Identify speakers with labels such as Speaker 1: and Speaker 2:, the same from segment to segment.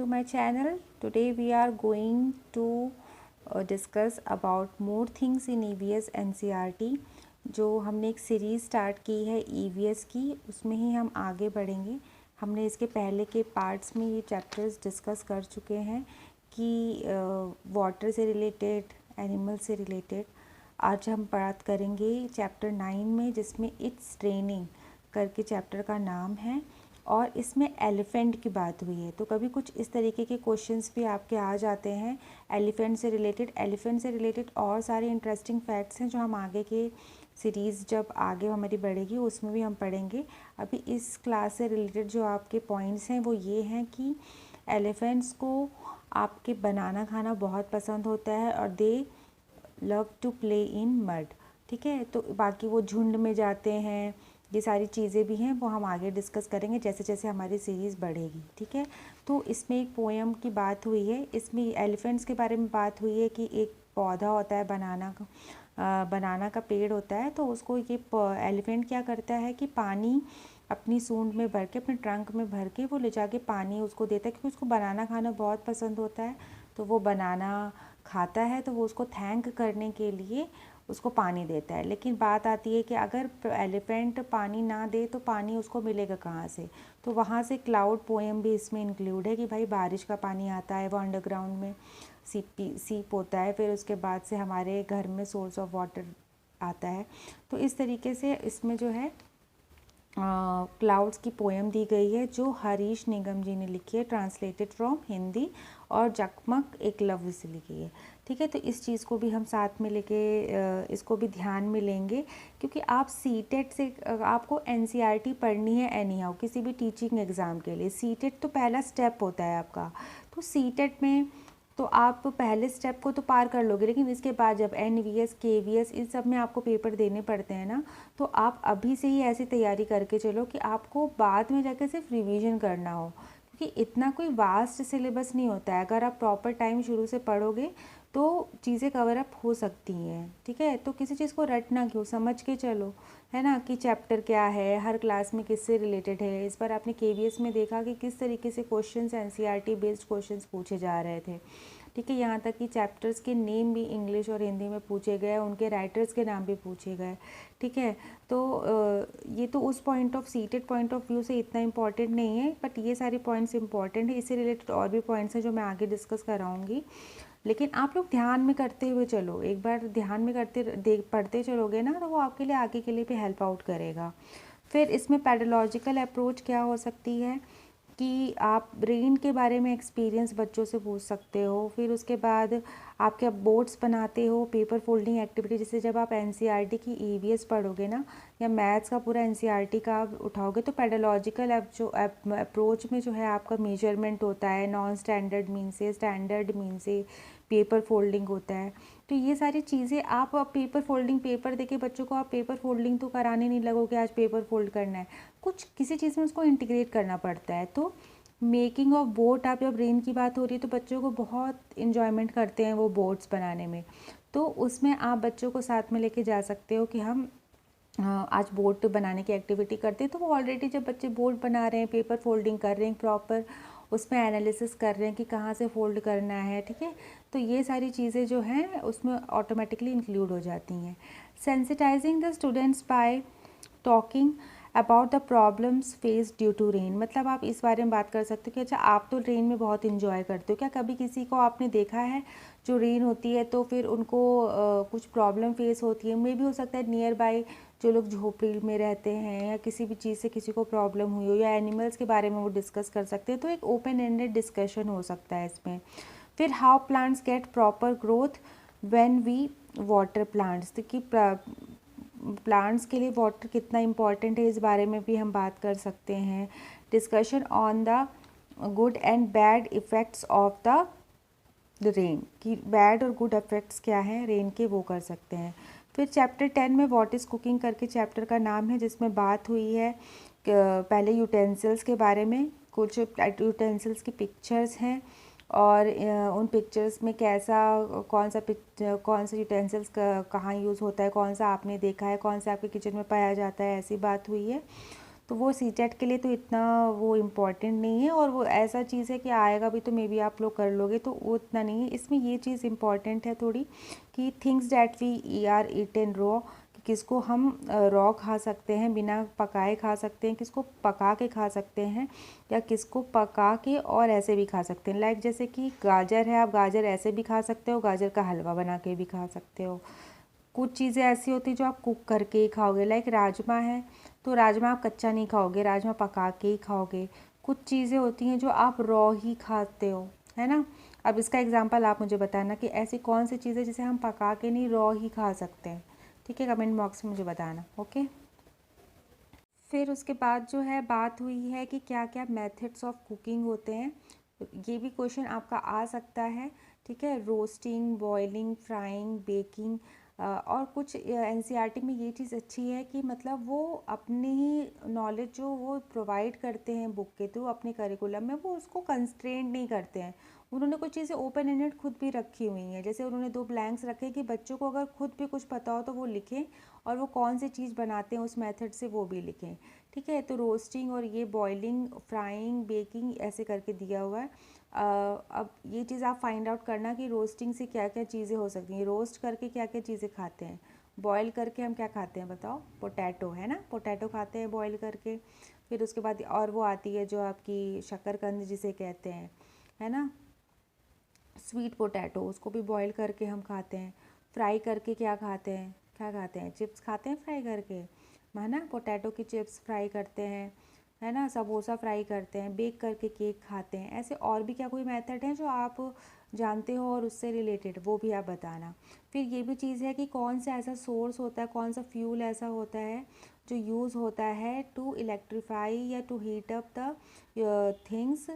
Speaker 1: to my channel. Today we are going to discuss about more things in EVS NCERT. जो हमने एक series start की है EVS की, उसमें ही हम आगे बढ़ेंगे। हमने इसके पहले के पार्ट्स में ये चैप्टर्स डिस्कस कर चुके हैं कि वाटर से रिलेटेड, एनिमल से रिलेटेड। आज हम बात करेंगे चैप्टर 9 में, जिसमें इट्स ट्रेनिंग करके चैप्टर का नाम है और इसमें एलिफेंट की बात हुई है। तो कभी कुछ इस तरीके के क्वेश्चंस भी आपके आ जाते हैं एलिफेंट से रिलेटेड। एलिफेंट से रिलेटेड और सारे इंटरेस्टिंग फैक्ट्स हैं जो हम आगे के सीरीज़ जब आगे हमारी बढ़ेगी उसमें भी हम पढ़ेंगे। अभी इस क्लास से रिलेटेड जो आपके पॉइंट्स हैं वो ये हैं कि एलिफेंट्स को आपके बनाना खाना बहुत पसंद होता है और they love to play in mud. ठीक है, तो बाकी वो झुंड में जाते हैं, ये सारी चीज़ें भी हैं, वो हम आगे डिस्कस करेंगे जैसे जैसे हमारी सीरीज़ बढ़ेगी। ठीक है, तो इसमें एक पोएम की बात हुई है, इसमें एलिफेंट्स के बारे में बात हुई है कि एक पौधा होता है बनाना का पेड़ होता है। तो उसको ये एलिफेंट क्या करता है कि पानी अपनी सूंड में भर के, अपने ट्रंक में भर के वो ले जाके पानी उसको देता है, क्योंकि उसको बनाना खाना बहुत पसंद होता है। तो वो बनाना खाता है, तो वो उसको थैंक करने के लिए उसको पानी देता है। लेकिन बात आती है कि अगर एलिफेंट पानी ना दे तो पानी उसको मिलेगा कहाँ से। तो वहाँ से क्लाउड पोएम भी इसमें इंक्लूड है कि भाई बारिश का पानी आता है, वो अंडरग्राउंड में सीप होता है, फिर उसके बाद से हमारे घर में सोर्स ऑफ वाटर आता है। तो इस तरीके से इसमें जो है क्लाउड्स की पोएम दी गई है जो हरीश निगम जी ने लिखी है, ट्रांसलेटेड फ्रॉम हिंदी, और जकमक एकलव्य से लिखी है। ठीक है, तो इस चीज़ को भी हम साथ में लेके इसको भी ध्यान में लेंगे, क्योंकि आप सीटेट से आपको एनसीईआरटी पढ़नी है एनी हाउ, किसी भी टीचिंग एग्ज़ाम के लिए। सीटेट तो पहला स्टेप होता है आपका, तो सीटेट में तो आप पहले स्टेप को तो पार कर लोगे, लेकिन इसके बाद जब एनवीएस, केवीएस, इन सब में आपको पेपर देने पड़ते हैं ना, तो आप अभी से ही ऐसी तैयारी करके चलो कि आपको बाद में जाके सिर्फ रिवीजन करना हो, क्योंकि इतना कोई वास्ट सिलेबस नहीं होता है। अगर आप प्रॉपर टाइम शुरू से पढ़ोगे तो चीज़ें कवर अप हो सकती हैं। ठीक है, तो किसी चीज़ को रटना क्यों, समझ के चलो, है ना, कि चैप्टर क्या है, हर क्लास में किससे रिलेटेड है। इस बार आपने केवीएस में देखा कि किस तरीके से क्वेश्चंस एनसीईआरटी बेस्ड क्वेश्चंस पूछे जा रहे थे। ठीक है, यहाँ तक कि चैप्टर्स के नेम भी इंग्लिश और हिंदी में पूछे गए, उनके राइटर्स के नाम भी पूछे गए। ठीक है, तो ये तो उस point of seated point of view से इतना इम्पॉर्टेंट नहीं है, बट ये सारे पॉइंट्स इंपॉर्टेंट है। इससे रिलेटेड और भी पॉइंट्स हैं जो मैं आगे डिस्कस कराऊंगी, लेकिन आप लोग ध्यान में करते हुए चलो। एक बार ध्यान में पढ़ते चलोगे ना, तो वो आपके लिए आगे के लिए भी हेल्प आउट करेगा। फिर इसमें पेडोलॉजिकल अप्रोच क्या हो सकती है कि आप ब्रेन के बारे में एक्सपीरियंस बच्चों से पूछ सकते हो। फिर उसके बाद आपके बोर्ड्स बनाते हो, पेपर फोल्डिंग एक्टिविटी, जैसे जब आप एनसीईआरटी की ईवीएस पढ़ोगे ना, या मैथ्स का पूरा एनसीईआरटी का आप उठाओगे, तो पेडोलॉजिकल अप्रोच में जो है आपका मेजरमेंट होता है, नॉन स्टैंडर्ड मीन से, स्टैंडर्ड मीन से, पेपर फोल्डिंग होता है। तो ये सारी चीज़ें आप पेपर फोल्डिंग, पेपर देके बच्चों को आप पेपर फोल्डिंग तो कराने नहीं लगोगे, आज पेपर फोल्ड करना है, कुछ किसी चीज़ में उसको इंटीग्रेट करना पड़ता है। तो मेकिंग ऑफ बोर्ड, आप जब ब्रेन की बात हो रही है तो बच्चों को बहुत इन्जॉयमेंट करते हैं वो बोर्ड्स बनाने में, तो उसमें आप बच्चों को साथ में लेके जा सकते हो कि हम आज बोर्ड बनाने की एक्टिविटी करते हैं। तो वो ऑलरेडी जब बच्चे बोर्ड बना रहे हैं, पेपर फोल्डिंग कर रहे हैं, प्रॉपर उसमें एनालिसिस कर रहे हैं कि कहाँ से फोल्ड करना है। ठीक है, तो ये सारी चीज़ें जो हैं उसमें ऑटोमेटिकली इंक्लूड हो जाती हैं। Sensitising the students by talking about the problems face due to rain, मतलब आप इस बारे में बात कर सकते हो कि अच्छा आप तो रेन में बहुत इन्जॉय करते हो, क्या कभी किसी को आपने देखा है जो रेन होती है तो फिर उनको कुछ प्रॉब्लम फेस होती है। मे भी हो सकता है नियर बाय जो लोग झोपड़ी में रहते हैं या किसी भी चीज़ से किसी को प्रॉब्लम हुई हो, या एनिमल्स के बारे में वो डिस्कस कर सकते हैं। तो एक ओपन एंडेड डिस्कशन हो सकता है इसमें। फिर how plants get proper growth when we water plants, तो कि प्लांट्स के लिए वाटर कितना इम्पॉर्टेंट है, इस बारे में भी हम बात कर सकते हैं। Discussion on the good and bad effects of the rain, कि बैड और गुड इफ़ेक्ट्स क्या हैं रेन के, वो कर सकते हैं। फिर चैप्टर 10 में व्हाट इज़ कुकिंग करके चैप्टर का नाम है, जिसमें बात हुई है पहले यूटेंसिल्स के बारे में। कुछ यूटेंसिल्स की पिक्चर्स हैं और उन पिक्चर्स में कैसा कौन सा यूटेंसिल्स कहाँ यूज़ होता है, कौन सा आपने देखा है, कौन सा आपके किचन में पाया जाता है, ऐसी बात हुई है। तो वो सीटेट के लिए तो इतना वो इम्पॉर्टेंट नहीं है, और वो ऐसा चीज़ है कि आएगा भी तो मे बी आप लोग कर लोगे, तो वो इतना नहीं है। इसमें ये चीज़ इम्पॉर्टेंट है थोड़ी कि things that we are eaten raw, किसको हम रॉ खा सकते हैं, बिना पकाए खा सकते हैं, किसको पका के खा सकते हैं, या किसको पका के और ऐसे भी खा सकते हैं। लाइक जैसे कि गाजर है, आप गाजर ऐसे भी खा सकते हो, गाजर का हलवा बना के भी खा सकते हो। कुछ चीज़ें ऐसी होती हैं जो आप कुक करके ही खाओगे, लाइक राजमा है तो राजमा आप कच्चा नहीं खाओगे, राजमा पका के ही खाओगे। कुछ चीज़ें होती हैं जो आप रॉ ही खाते हो, है ना। अब इसका एग्जांपल आप मुझे बताना कि ऐसी कौन सी चीज़ है जिसे हम पका के नहीं, रॉ ही खा सकते हैं। ठीक है, कमेंट बॉक्स में मुझे बताना। ओके, फिर उसके बाद जो है बात हुई है कि क्या क्या मेथड्स ऑफ कुकिंग होते हैं। ये भी क्वेश्चन आपका आ सकता है। ठीक है, रोस्टिंग, बॉइलिंग, फ्राइंग, बेकिंग। और कुछ एनसीईआरटी में ये चीज़ अच्छी है कि मतलब वो अपनी ही नॉलेज जो वो प्रोवाइड करते हैं बुक के थ्रू अपने करिकुलम में, वो उसको कंस्ट्रेंट नहीं करते हैं। उन्होंने कुछ चीज़ें ओपन एंडेड खुद भी रखी हुई हैं। जैसे उन्होंने 2 ब्लैंक्स रखे कि बच्चों को अगर खुद भी कुछ पता हो तो वो लिखें, और वो कौन सी चीज़ बनाते हैं उस मेथड से वो भी लिखें। ठीक है, तो रोस्टिंग और ये बॉइलिंग, फ्राइंग, बेकिंग ऐसे करके दिया हुआ है। अब ये चीज़ आप फाइंड आउट करना कि रोस्टिंग से क्या क्या चीज़ें हो सकती हैं। रोस्ट करके क्या क्या चीज़ें खाते हैं, बॉयल करके हम क्या खाते हैं बताओ, पोटैटो, है ना, पोटैटो खाते हैं बॉयल करके। फिर उसके बाद और वो आती है जो आपकी शकरकंद जिसे कहते हैं, है ना, स्वीट पोटैटो, उसको भी बॉईल करके हम खाते हैं। फ्राई करके क्या खाते हैं, क्या खाते हैं, चिप्स खाते हैं फ्राई करके, है ना, पोटैटो की चिप्स फ्राई करते हैं, है ना, समोसा फ्राई करते हैं, बेक करके केक खाते हैं। ऐसे और भी क्या कोई मेथड है जो आप जानते हो और उससे रिलेटेड, वो भी आप बताना। फिर ये भी चीज़ है कि कौन सा ऐसा सोर्स होता है, कौन सा फ्यूल ऐसा होता है जो यूज़ होता है टू इलेक्ट्रीफाई या to heat up the things,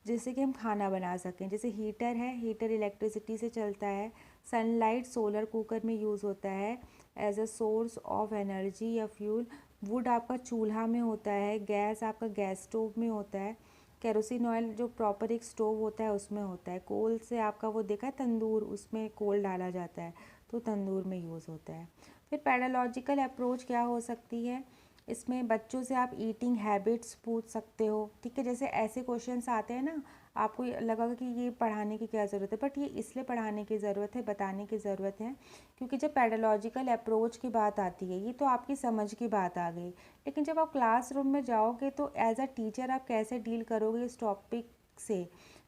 Speaker 1: जिससे कि हम खाना बना सकें। जैसे हीटर है, हीटर इलेक्ट्रिसिटी से चलता है। सनलाइट सोलर कुकर में यूज़ होता है as a source of energy या फ्यूल। वुड आपका चूल्हा में होता है, गैस आपका गैस स्टोव में होता है। केरोसिन ऑयल जो प्रॉपर एक स्टोव होता है उसमें होता है। कोल से आपका वो देखा है तंदूर, उसमें कोल डाला जाता है तो तंदूर में यूज़ होता है। फिर पैडालॉजिकल अप्रोच क्या हो सकती है, इसमें बच्चों से आप ईटिंग हैबिट्स पूछ सकते हो। ठीक है, जैसे ऐसे क्वेश्चंस आते हैं ना, आपको लगा कि ये पढ़ाने की क्या ज़रूरत है, बट ये इसलिए पढ़ाने की ज़रूरत है, बताने की ज़रूरत है, क्योंकि जब पैडालॉजिकल अप्रोच की बात आती है, ये तो आपकी समझ की बात आ गई, लेकिन जब आप क्लासरूम में जाओगे तो एज अ टीचर आप कैसे डील करोगे इस टॉपिक से,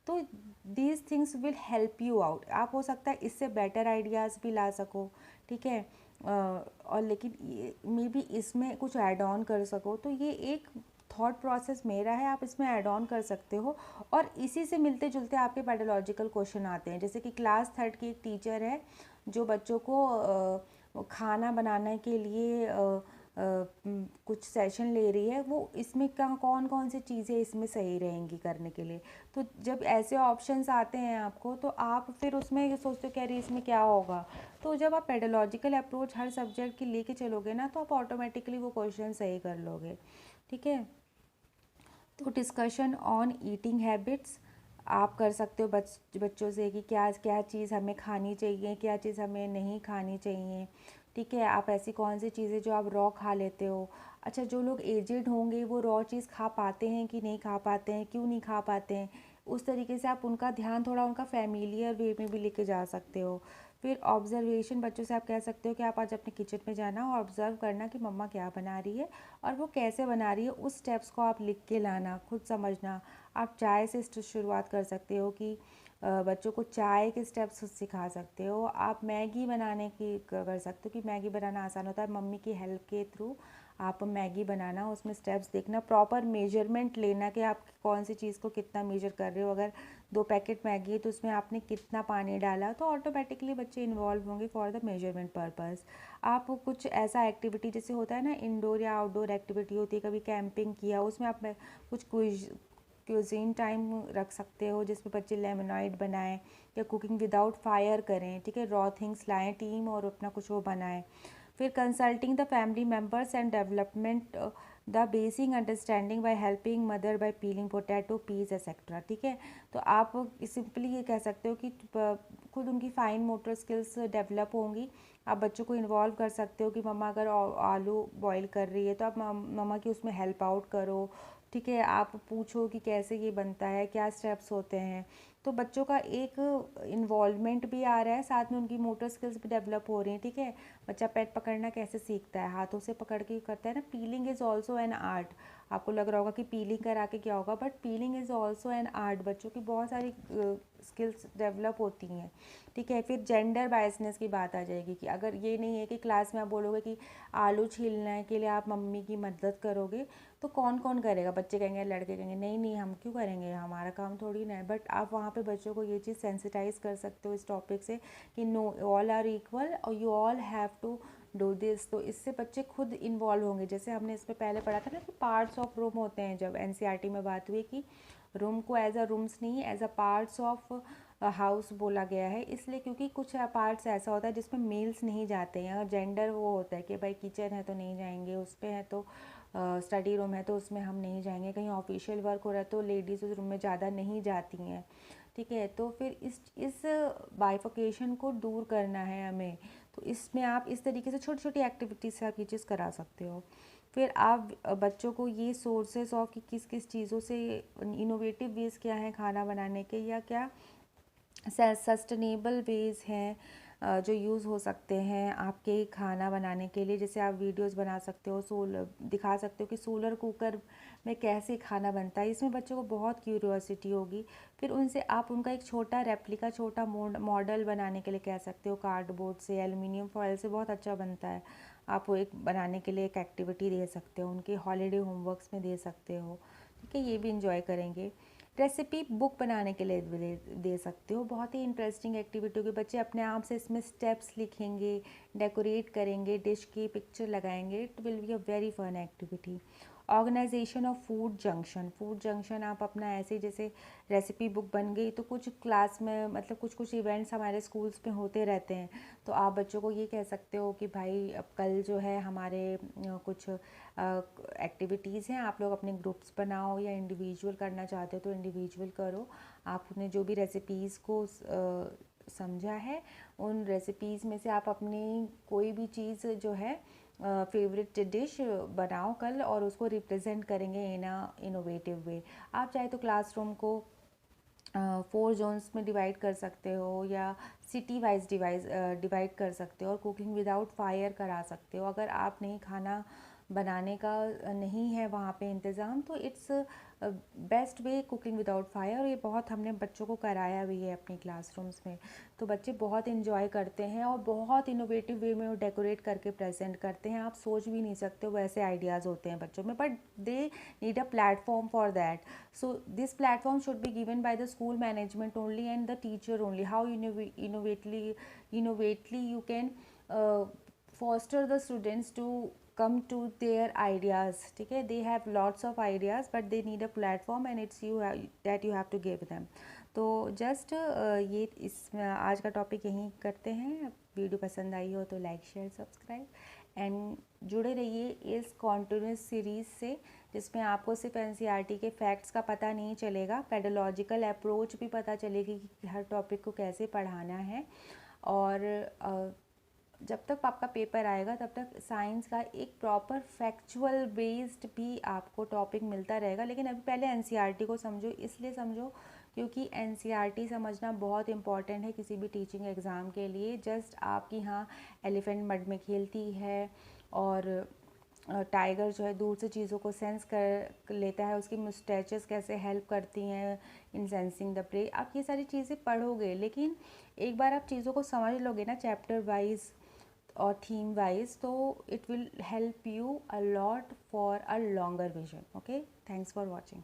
Speaker 1: तो these things will help you out. आप हो सकता है इससे बेटर आइडियाज़ भी ला सको। ठीक है, और लेकिन मे बी इसमें कुछ ऐड ऑन कर सको, तो ये एक थॉट प्रोसेस मेरा है, आप इसमें ऐड ऑन कर सकते हो। और इसी से मिलते जुलते आपके पैडोलॉजिकल क्वेश्चन आते हैं। जैसे कि क्लास 3rd की एक टीचर है जो बच्चों को खाना बनाने के लिए कुछ सेशन ले रही है, वो इसमें कौन कौन सी चीज़ें इसमें सही रहेंगी करने के लिए। तो जब ऐसे ऑप्शंस आते हैं आपको, तो आप फिर उसमें ये सोचते हो कि अरे इसमें क्या होगा। तो जब आप पेडोलॉजिकल अप्रोच हर सब्जेक्ट की लेके चलोगे ना, तो आप ऑटोमेटिकली वो क्वेश्चन सही कर लोगे। ठीक है, तो डिस्कशन ऑन ईटिंग हैबिट्स आप कर सकते हो बच्चों से कि क्या क्या चीज़ हमें खानी चाहिए, क्या चीज़ हमें नहीं खानी चाहिए। ठीक है, आप ऐसी कौन सी चीज़ें जो आप रॉ खा लेते हो। अच्छा, जो लोग एजेड होंगे वो रॉ चीज़ खा पाते हैं कि नहीं खा पाते हैं, क्यों नहीं खा पाते हैं, उस तरीके से आप उनका ध्यान थोड़ा उनका फैमिलियर वे में भी लेके जा सकते हो। फिर ऑब्जर्वेशन, बच्चों से आप कह सकते हो कि आप आज अपने किचन में जाना और ऑब्ज़र्व करना कि मम्मा क्या बना रही है और वो कैसे बना रही है, उस स्टेप्स को आप लिख के लाना, खुद समझना। आप चाय से शुरुआत कर सकते हो कि बच्चों को चाय के स्टेप्स सिखा सकते हो। आप मैगी बनाने की कर सकते हो कि मैगी बनाना आसान होता है, मम्मी की हेल्प के थ्रू आप मैगी बनाना, उसमें स्टेप्स देखना, प्रॉपर मेजरमेंट लेना कि आप कौन सी चीज़ को कितना मेजर कर रहे हो। अगर 2 पैकेट मैगी है तो उसमें आपने कितना पानी डाला, तो ऑटोमेटिकली बच्चे इन्वॉल्व होंगे फॉर द मेजरमेंट पर्पज़। आप कुछ ऐसा एक्टिविटी जैसे होता है ना, इंडोर या आउटडोर एक्टिविटी होती है, कभी कैंपिंग किया, उसमें आप कुछ क्यूजीन टाइम रख सकते हो जिसमें बच्चे लेमनाइड बनाएं या कुकिंग विदाउट फायर करें। ठीक है, रॉ थिंग्स लाएं टीम और अपना कुछ वो बनाएं। फिर consulting the family members and development the basic understanding by helping mother by peeling potato piece etcetera. ठीक है, तो आप सिंपली ये कह सकते हो कि खुद उनकी फाइन मोटर स्किल्स डेवलप होंगी। आप बच्चों को इन्वॉल्व कर सकते हो कि मम्मा अगर आलू बॉईल कर रही है तो आप मम्मा की उसमें हेल्प आउट करो। ठीक है, आप पूछो कि कैसे ये बनता है, क्या स्टेप्स होते हैं। तो बच्चों का एक इन्वॉल्वमेंट भी आ रहा है, साथ में उनकी मोटर स्किल्स भी डेवलप हो रही हैं। ठीक है, बच्चा पेट पकड़ना कैसे सीखता है, हाथों से पकड़ के करता है ना। Piling is also an art. आपको लग रहा होगा कि पीलिंग करा के क्या होगा, but piling is also an art. बच्चों की बहुत सारी स्किल्स डेवलप होती हैं। ठीक है, फिर जेंडर बायसनेस की बात आ जाएगी कि अगर ये नहीं है कि क्लास में आप बोलोगे कि आलू छीलने के लिए आप मम्मी की मदद करोगे, तो कौन कौन करेगा। बच्चे कहेंगे, लड़के कहेंगे नहीं नहीं हम क्यों करेंगे, हमारा काम थोड़ी ना है। बट आप वहाँ पे बच्चों को ये चीज़ सेंसिटाइज कर सकते हो इस टॉपिक से कि नो, ऑल आर इक्वल और you all have to do this. तो इससे बच्चे खुद इन्वॉल्व होंगे। जैसे हमने इसमें पहले पढ़ा था ना कि पार्ट्स ऑफ रूम होते हैं, जब एनसीईआरटी में बात हुई कि रूम को एज अ रूम्स नहीं, as a parts of house बोला गया है। इसलिए क्योंकि कुछ पार्ट्स ऐसा होता है जिसमें मेल्स नहीं जाते हैं, जेंडर वो होता है कि भाई किचन है तो नहीं जाएंगे, उस पर है तो स्टडी रूम है तो उसमें हम नहीं जाएंगे, कहीं ऑफिशियल वर्क हो रहा है तो लेडीज़ उस रूम में ज़्यादा नहीं जाती हैं। ठीक है, तो फिर इस बाइफिकेशन को दूर करना है हमें। तो इसमें आप इस तरीके से छोटी छोटी एक्टिविटीज़ से आप ये चीज़ करा सकते हो। फिर आप बच्चों को ये सोर्सेस ऑफ कि किस किस चीज़ों से इनोवेटिव वेज क्या हैं खाना बनाने के, या क्या सस्टेनेबल वेज हैं जो यूज़ हो सकते हैं आपके खाना बनाने के लिए। जैसे आप वीडियोस बना सकते हो, सोलर दिखा सकते हो कि सोलर कुकर में कैसे खाना बनता है। इसमें बच्चों को बहुत क्यूरियोसिटी होगी। फिर उनसे आप उनका एक छोटा रेप्लिका, छोटा मॉडल बनाने के लिए कह सकते हो। कार्डबोर्ड से, एल्युमिनियम फॉयल से बहुत अच्छा बनता है। आप वो एक बनाने के लिए एक एक्टिविटी दे सकते हो, उनके हॉलीडे होमवर्क्स में दे सकते हो। ठीक है, ये भी इंजॉय करेंगे। रेसिपी बुक बनाने के लिए दे सकते हो, बहुत ही इंटरेस्टिंग एक्टिविटी होगी। बच्चे अपने आप से इसमें स्टेप्स लिखेंगे, डेकोरेट करेंगे, डिश की पिक्चर लगाएंगे। It will be a very fun activity. Organisation of food junction आप अपना ऐसे, जैसे रेसिपी बुक बन गई तो कुछ क्लास में मतलब कुछ कुछ इवेंट्स हमारे स्कूल्स में होते रहते हैं। तो आप बच्चों को ये कह सकते हो कि भाई अब कल जो है हमारे कुछ एक्टिविटीज़ हैं, आप लोग अपने ग्रुप्स बनाओ, या इंडिविजुअल करना चाहते हो तो इंडिविजुअल करो। आपने जो भी रेसिपीज़ को समझा है, उन रेसिपीज़ में से आप अपनी कोई भी चीज़ जो है फेवरेट डिश बनाओ कल, और उसको रिप्रेजेंट करेंगे इन अ इनोवेटिव वे। आप चाहे तो क्लासरूम को 4 जोन्स में डिवाइड कर सकते हो, या सिटी वाइज डिवाइड कर सकते हो, और कुकिंग विदाउट फायर करा सकते हो। अगर आप नहीं खाना बनाने का नहीं है वहाँ पे इंतज़ाम, तो it's best way cooking without fire. और ये बहुत हमने बच्चों को कराया भी है अपनी क्लासरूम्स में। तो बच्चे बहुत इन्जॉय करते हैं और बहुत इनोवेटिव वे में वो डेकोरेट करके प्रेजेंट करते हैं। आप सोच भी नहीं सकते हो वैसे आइडियाज़ होते हैं बच्चों में, but they need a platform for that. So this platform should be given by the school management only and the teacher only. How innovatively you can foster the students to come to their ideas. ठीक है, they have lots of ideas but they need a platform and it's that you have to give them. तो just ये इस आज का topic यहीं करते हैं। वीडियो पसंद आई हो तो लाइक शेयर सब्सक्राइब एंड जुड़े रहिए इस कॉन्टिन्यूस सीरीज़ से, जिसमें आपको सिर्फ एनसीईआरटी के फैक्ट्स का पता नहीं चलेगा, पेडोलॉजिकल अप्रोच भी पता चलेगी कि हर टॉपिक को कैसे पढ़ाना है। और जब तक आपका पेपर आएगा तब तक साइंस का एक प्रॉपर फैक्चुअल बेस्ड भी आपको टॉपिक मिलता रहेगा। लेकिन अभी पहले एनसीईआरटी को समझो, इसलिए समझो क्योंकि एनसीईआरटी समझना बहुत इंपॉर्टेंट है किसी भी टीचिंग एग्ज़ाम के लिए। जस्ट आपकी हाँ एलिफेंट मड में खेलती है, और टाइगर जो है दूर से चीज़ों को सेंस कर लेता है, उसकी मुस्टैचेस कैसे हेल्प करती हैं इन सेंसिंग द प्रे। आप ये सारी चीज़ें पढ़ोगे, लेकिन एक बार आप चीज़ों को समझ लोगे ना चैप्टर वाइज और थीम वाइज, तो it will help you a lot for a longer vision. Okay, thanks for watching.